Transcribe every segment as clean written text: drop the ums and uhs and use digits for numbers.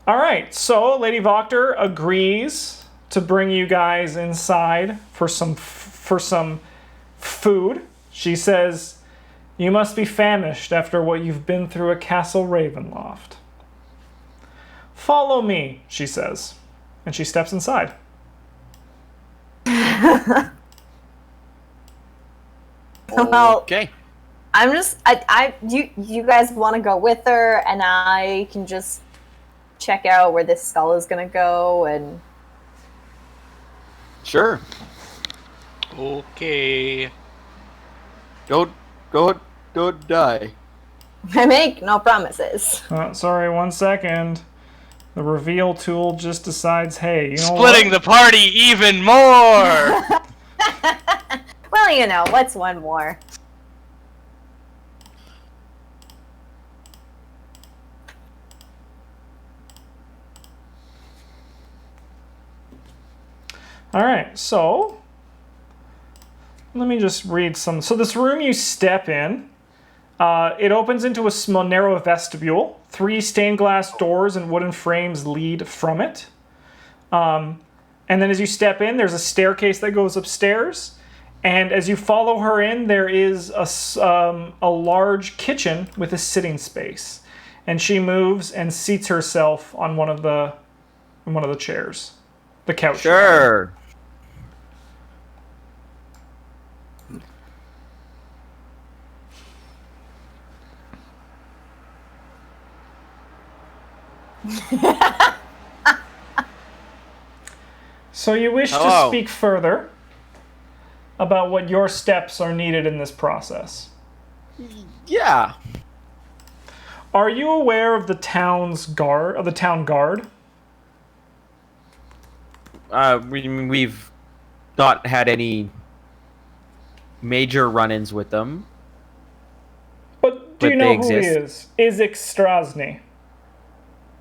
All right, so Lady Wachter agrees to bring you guys inside for some food. She says, "You must be famished after what you've been through at Castle Ravenloft. Follow me," she says, and she steps inside. Well, Okay. I'm just you guys want to go with her, and I can just check out where this skull is gonna go, and Sure. Okay. Don't die. I make no promises. Sorry, 1 second. The reveal tool just decides, hey, you know Splitting what? the party even more! Well, you know, what's one more? All right, so let me just read some. So this room you step in, it opens into a small, narrow vestibule. 3 stained glass doors and wooden frames lead from it. And then as you step in, there's a staircase that goes upstairs. And as you follow her in, there is a large kitchen with a sitting space. And she moves and seats herself on one of the chairs, the couch. Sure. So you wish to Hello. speak further about what your steps are needed in this process. Yeah. Are you aware of the town guard? We've not had any major run-ins with them. But do you But know they who he exist. is? Izek Strasny.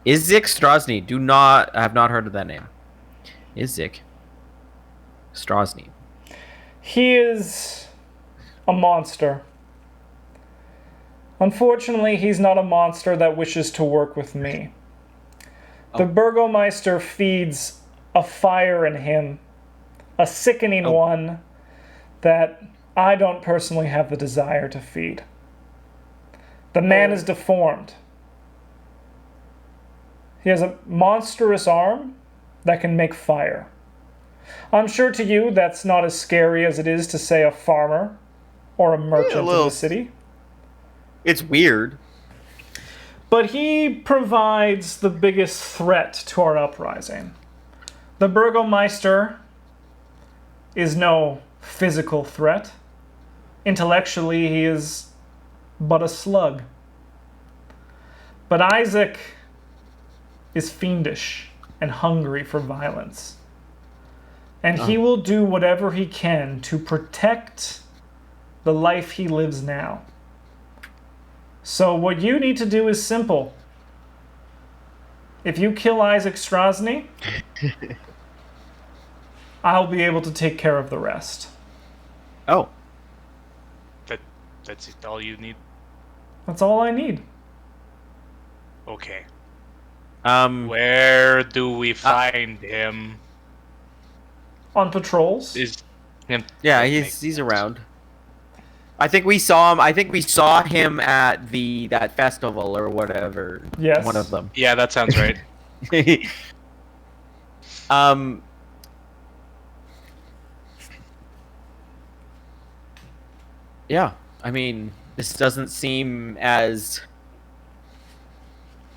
Izzik Strasny. I have not heard of that name. Izzik Strasny. He is a monster. Unfortunately, he's not a monster that wishes to work with me. The Burgomeister feeds a fire in him, a sickening one that I don't personally have the desire to feed. The man is deformed. He has a monstrous arm that can make fire. I'm sure to you that's not as scary as it is to say a farmer or a merchant in little. the city. It's weird. But he provides the biggest threat to our uprising. The Burgomeister is no physical threat. Intellectually, he is but a slug. But Isaac is fiendish and hungry for violence. And he will do whatever he can to protect the life he lives now. So what you need to do is simple. If you kill Isaac Strasny, I'll be able to take care of the rest. Oh. That's it, all you need? That's all I need. Okay. Where Where do we find him? On patrols? Is him? Yeah, he's around. I think we saw him at that festival or whatever. Yes. One of them. Yeah, that sounds right. Yeah. I mean, this doesn't seem as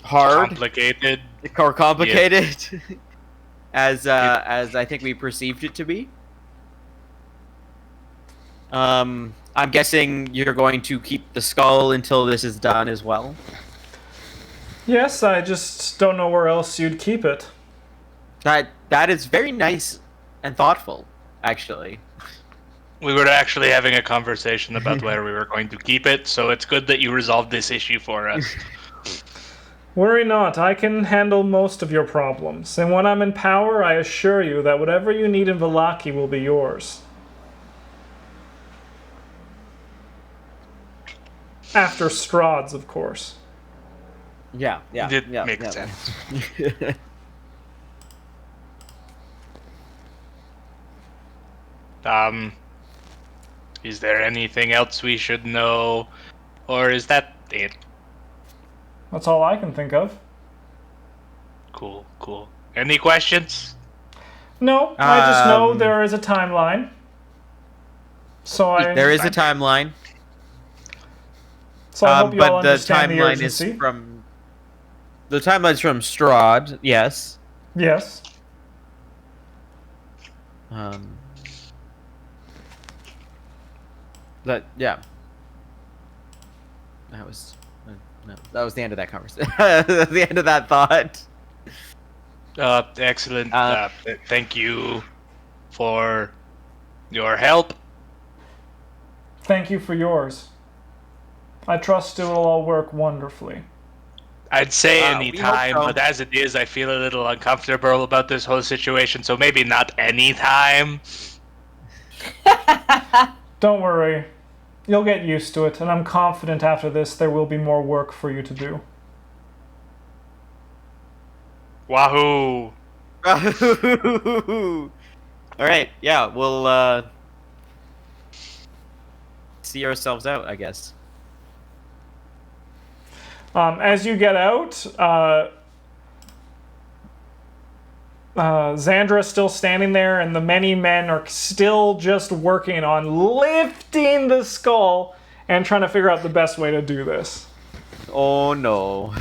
hard Complicated. or complicated as I think we perceived it to be. I'm guessing you're going to keep the skull until this is done as well. Yes, I just don't know where else you'd keep it. That is very nice and thoughtful, actually. We were actually having a conversation about where we were going to keep it, so it's good that you resolved this issue for us. Worry not, I can handle most of your problems. And when I'm in power, I assure you that whatever you need in Vallaki will be yours. After Strahd's, of course. Yeah, It yeah, makes yeah. sense. Um, is there anything else we should know, or is that it? That's all I can think of. Cool, cool. Any questions? No, I just know Um, there is a timeline. So There is a Standard. timeline, I hope you all but the understand the timeline is urgency. from Strahd. Yes. Yes. Um, yeah. That was no, that was the end of that conversation. The end of that thought. Excellent. Thank you for your help. Thank you for yours. I trust it will all work wonderfully. I'd say any We hope time, so. but as it is, I feel a little uncomfortable about this whole situation, so maybe not any time. Don't worry. You'll get used to it, and I'm confident after this there will be more work for you to do. Wahoo! All right, yeah, we'll see ourselves out, I guess. As you get out, Xandra's still standing there, and the many men are still just working on lifting the skull and trying to figure out the best way to do this. Oh no.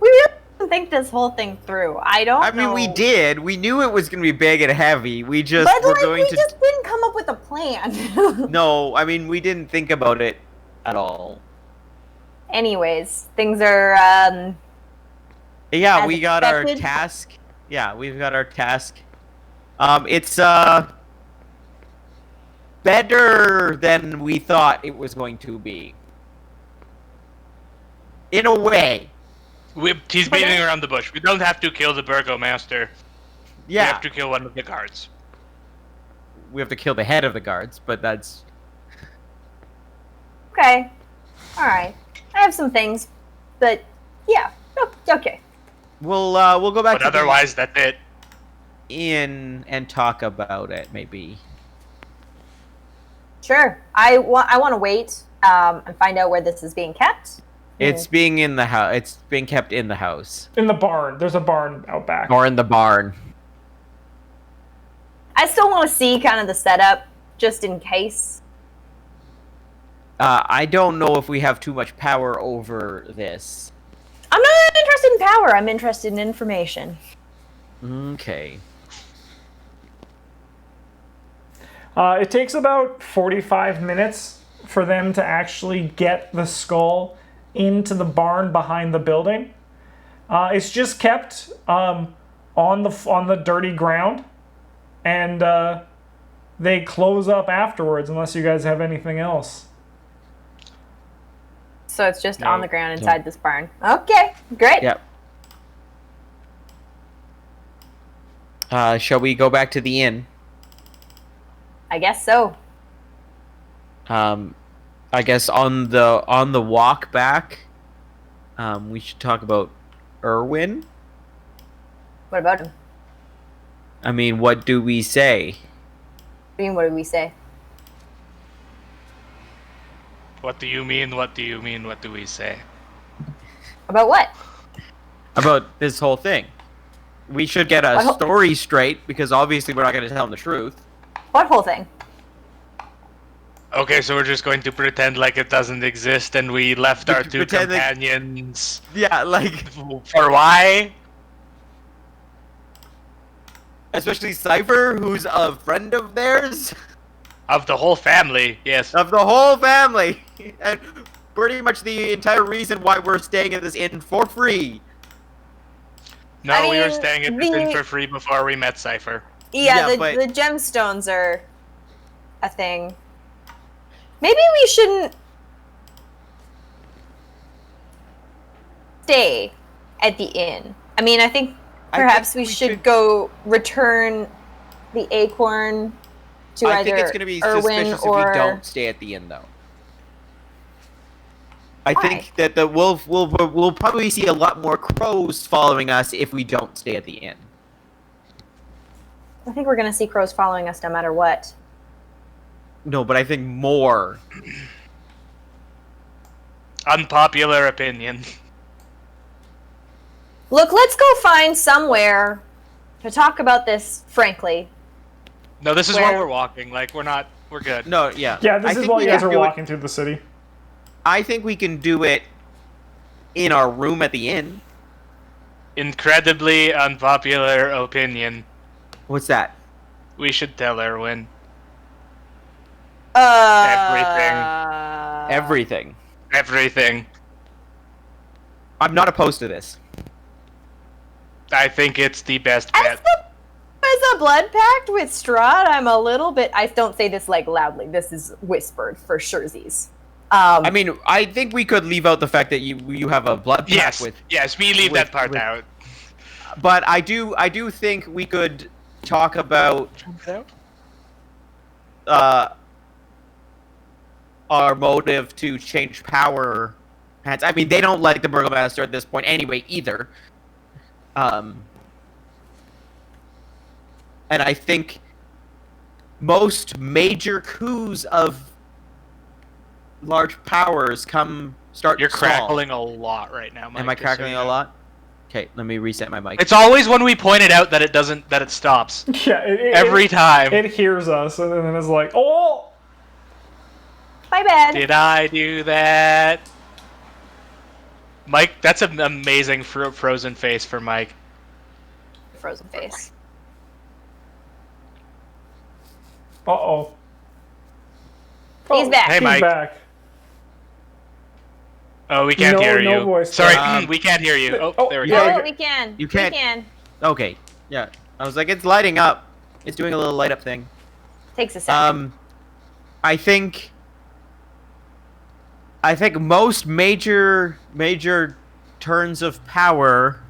We really didn't think this whole thing through. I don't I mean, know. we did. We knew it was gonna be big and heavy. We just But were like, going we to. just didn't come up with a plan. No, I mean, we didn't think about it at all. Anyways, things are Yeah, As we got our expected. task. Yeah, we've got our task. It's better than we thought it was going to be. In a way. He's beating around the bush. We don't have to kill the Burgomaster. We Yeah. have to kill one of the guards. We have to kill the head of the guards, but that's okay. All right. I have some things, but yeah, okay. we'll go back But to otherwise, that's it. the inn and talk about it maybe. Sure. I want to wait and find out where this is being kept. It's being in the house. It's being kept in the house In the barn. There's a barn out back. or in the barn. I still want to see kind of the setup, just in case. I don't know if we have too much power over this. I'm not interested in power. I'm interested in information. Okay. It takes about 45 minutes for them to actually get the skull into the barn behind the building. It's just kept on the dirty ground, and they close up afterwards unless you guys have anything else. So it's just No, on the ground inside this barn. Okay, great. Yep. Shall we go back to the inn? I guess so. I guess on the walk back, we should talk about Erwin. What about him? I mean, what do we say? What did we say? What do you mean? What do you mean? What do we say? About what? About this whole thing. We should get a story straight, because obviously we're not going to tell him the truth. What whole thing? Okay, so we're just going to pretend like it doesn't exist, and we left our two Pretend that- companions. Yeah, like, For why? especially Cypher, who's a friend of theirs. Of the whole family, yes. Of the whole family. And pretty much the entire reason why we're staying at this inn for free. No, I we were mean, staying at this inn for free before we met Cypher. Yeah, Yeah, but- the gemstones are a thing. Maybe we shouldn't stay at the inn. I mean, I think perhaps we should go return the acorn to I either think it's going to be Erwin suspicious or if we don't stay at the inn, though. I think that we'll probably see a lot more crows following us if we don't stay at the inn. I think we're gonna see crows following us no matter what. No, but I think more. Unpopular opinion. Look, let's go find somewhere to talk about this frankly. No, this is Where? while we're walking. Like, we're good. No, yeah. Yeah, this I is think while we you guys can are do it- walking through the city. I think we can do it in our room at the inn. Incredibly unpopular opinion. What's that? We should tell Erwin. Everything. Everything. I'm not opposed to this. I think it's the best As bet. a blood pact with Strahd, I'm a little bit. I don't say this like loudly. This is whispered for surezies. I mean, I think we could leave out the fact that you have a blood pact Yes, with. yes, we leave that part out. But I do think we could talk about our motive to change power. I mean, they don't like the Burgomaster at this point anyway either. And I think most major coups of large powers start You're small. crackling a lot right now, Mike. Am I just so crackling you a know. lot? Okay, let me reset my mic. It's always when we point it out that it stops. Yeah, Every time. it hears us, and then it's like, oh! My bad. Did I do that? Mike, that's an amazing frozen face for Mike. Frozen face. Uh-oh. He's back. Hey, He's Mike. back. Oh, we can't No- hear no you. voice. Sorry, we can't hear you. Oh, there we go. Yeah. No, we can. You can't- We can. Okay, yeah. I was like, it's lighting up. It's doing a little light up thing. Takes a second. I think most major turns of power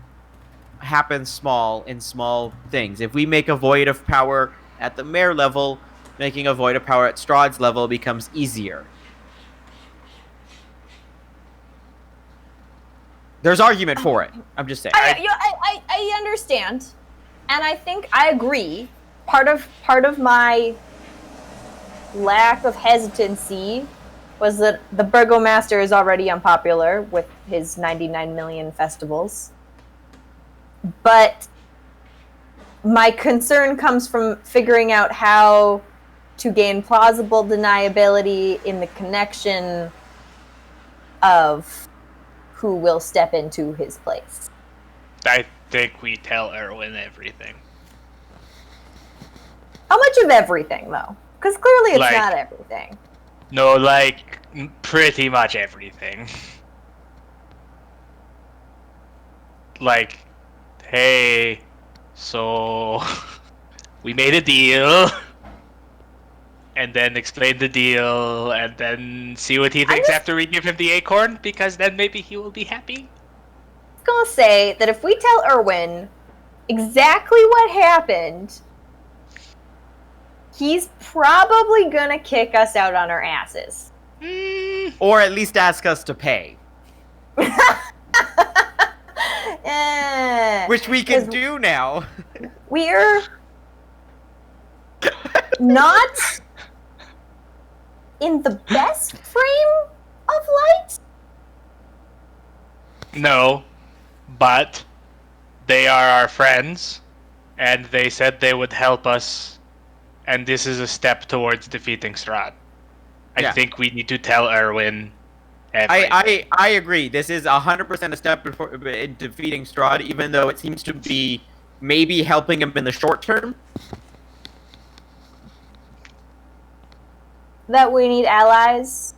happen in small things. If we make a void of power at the mayor level, making a void of power at Strahd's level becomes easier. There's argument for it. I'm just saying. I understand, and I think I agree. Part of my lack of hesitancy was that the Burgomaster is already unpopular with his 99 million festivals. But my concern comes from figuring out how to gain plausible deniability in the connection of who will step into his place. I think we tell Erwin everything. How much of everything, though? Because clearly it's Like- not everything. No, like, pretty much everything. Like, hey, so we made a deal, and then explain the deal, and then see what he thinks just- after we give him the acorn, because then maybe he will be happy. I'm gonna say that if we tell Erwin exactly what happened, he's probably gonna kick us out on our asses. Or at least ask us to pay. Which we can 'Cause do now. We're not in the best frame of light. No, but they are our friends, and they said they would help us, and this is a step towards defeating Strahd. I Yeah. think we need to tell Erwin everything. I agree. This is 100% a step in defeating Strahd, even though it seems to be maybe helping him in the short term. That we need allies,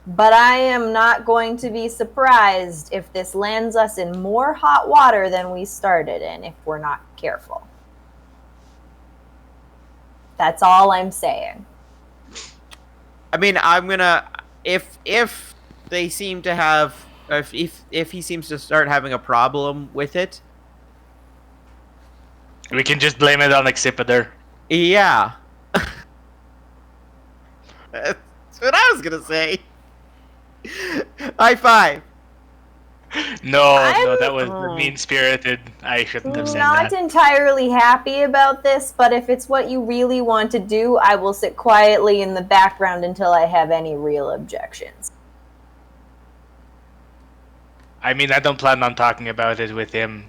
but I am not going to be surprised if this lands us in more hot water than we started in if we're not careful. That's all I'm saying. I mean, I'm gonna if they seem to have if he seems to start having a problem with it, We can just blame it on Excipitor. yeah. That's what I was gonna say. High five. No, I'm- that was mean-spirited. I shouldn't have said Not that. entirely happy about this, but if it's what you really want to do, I will sit quietly in the background until I have any real objections. I mean, I don't plan on talking about it with him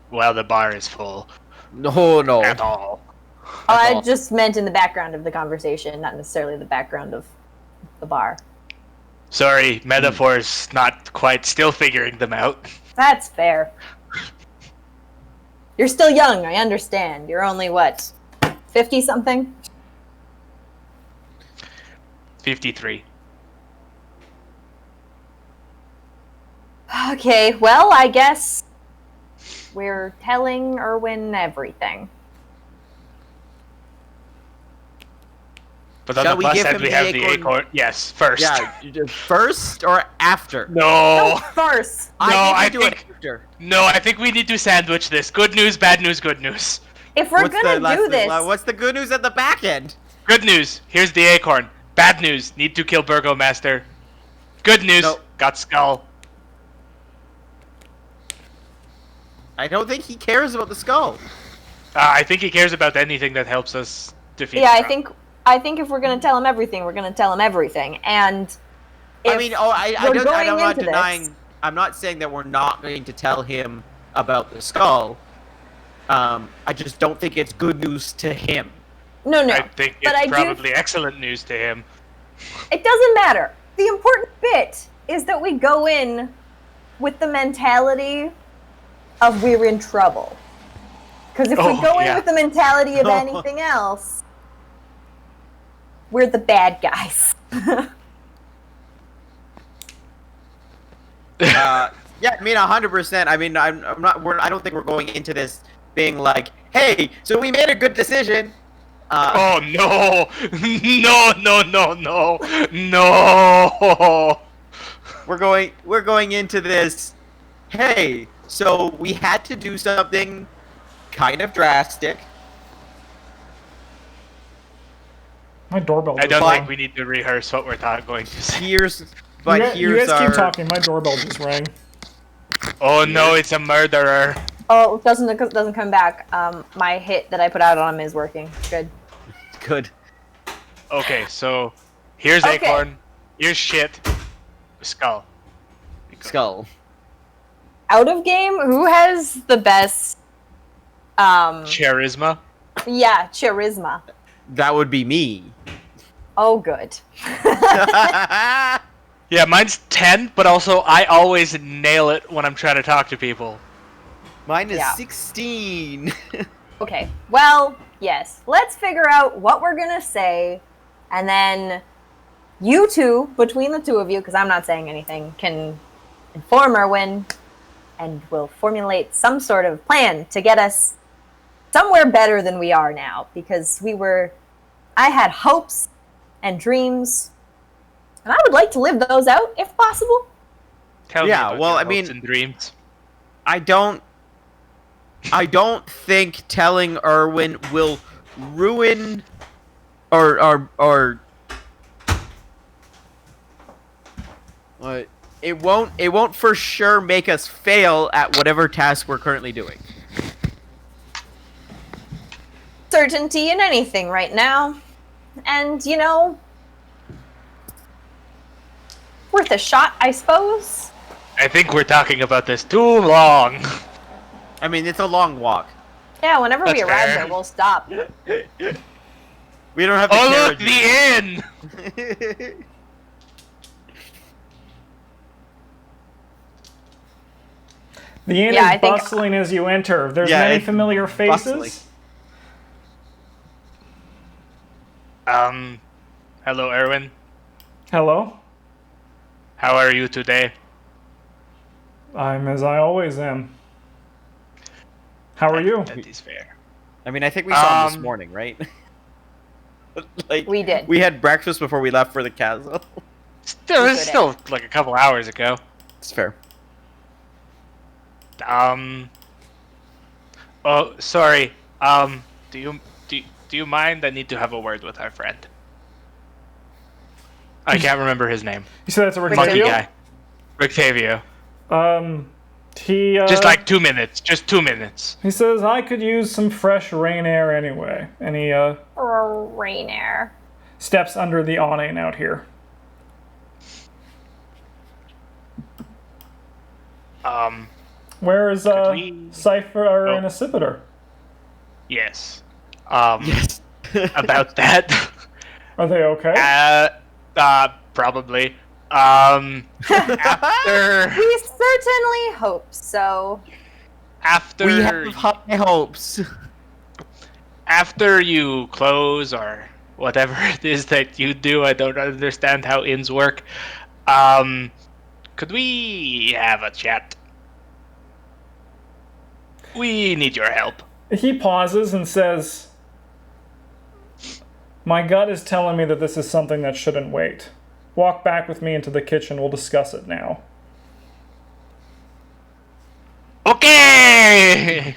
while the bar is full No. at all. Oh, I all. just meant in the background of the conversation, not necessarily the background of the bar. Sorry, metaphors not quite still figuring them out. That's fair. You're still young, I understand. You're only, what, 50-something? 53. Okay, well, I guess we're telling Erwin everything. But on Shall the we plus give side, him we the have the acorn? acorn. Yes, first. Yeah, first or after? No, No. first. I I think we do think- it after. No, I think we need to sandwich this. Good news, bad news, good news. If we're gonna do this, What's the good news at the back end? Good news, here's the acorn. Bad news, need to kill Burgomaster. Good news, No. got skull. I don't think he cares about the skull. I think he cares about anything that helps us defeat yeah, Strahd. I think if we're gonna tell him everything, we're gonna tell him everything. And if I mean, I'm we're not going into denying. this- I'm not saying that we're not going to tell him about the skull. I just don't think it's good news to him. no, I think but it's I do- probably excellent news to him. it doesn't matter. The important bit is that we go in with the mentality of we're in trouble. Because if we Oh, go in yeah. with the mentality of anything else, we're the bad guys. Yeah, I mean 100%. I mean, I'm not. I don't think we're going into this being like, "Hey, so we made a good decision." Oh no! No! We're going into this. Hey, so we had to do something kind of drastic. My doorbell. I just don't rang. think we need to rehearse what we're going to say. But you here's guys our. keep talking. My doorbell just rang. Oh no, it's a murderer. Oh, it doesn't come back. My hit that I put out on him is working. Good. Good. Okay, so here's Okay. acorn, here's shit, skull. Skull. Out of game, who has the best? Charisma. Yeah, charisma. That would be me. Oh, good. Yeah, mine's 10, but also I always nail it when I'm trying to talk to people. Mine is Yeah. 16. Okay. Well, yes. Let's figure out what we're gonna say, and then you two, between the two of you, because I'm not saying anything, can inform Erwin, and we'll formulate some sort of plan to get us somewhere better than we are now. Because I had hopes and dreams, and I would like to live those out if possible. Tell me Yeah, about well, your I mean- hopes and dreams. I don't think telling Erwin will ruin or what? It won't for sure make us fail at whatever task we're currently doing. Certainty in anything right now. And, worth a shot, I suppose. I think we're talking about this too long. I mean, it's a long walk. Yeah, whenever we That's arrive fair. there, we'll stop. We don't have the Oh look, carriages. the inn! The inn Yeah, I is think- bustling as you enter. There's Yeah, many it's familiar faces. bustling. Hello, Erwin. Hello. How are you today? I'm as I always am. How are you? That is fair. I mean, I think we saw him this Um, morning, right? Like We did. We had breakfast before we left for the castle. Still, We it's could still like a couple hours ago. It's fair. Oh, sorry. Do you mind? I need to have a word with our friend. I can't remember his name. You said that's a Monkey Rictavio? guy. Rictavio. He Just like 2 minutes. Just 2 minutes. he says I could use some fresh rain air anyway, and he Rain air. steps under the awning out here. Where is we- Cypher Oh. and Accipiter? Yes. Yes. About that. Are they okay? Probably. After We certainly hope so. after We have high hopes. after you close or whatever it is that you do, I don't understand how inns work. Could we have a chat? We need your help. He pauses and says, "My gut is telling me that this is something that shouldn't wait. Walk back with me into the kitchen. We'll discuss it now." Okay.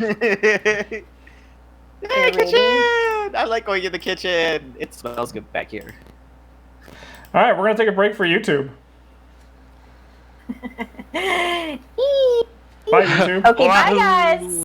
Hey, kitchen! I like going in the kitchen. It smells good back here. All right, we're gonna take a break for YouTube. Bye, YouTube. Okay, bye guys.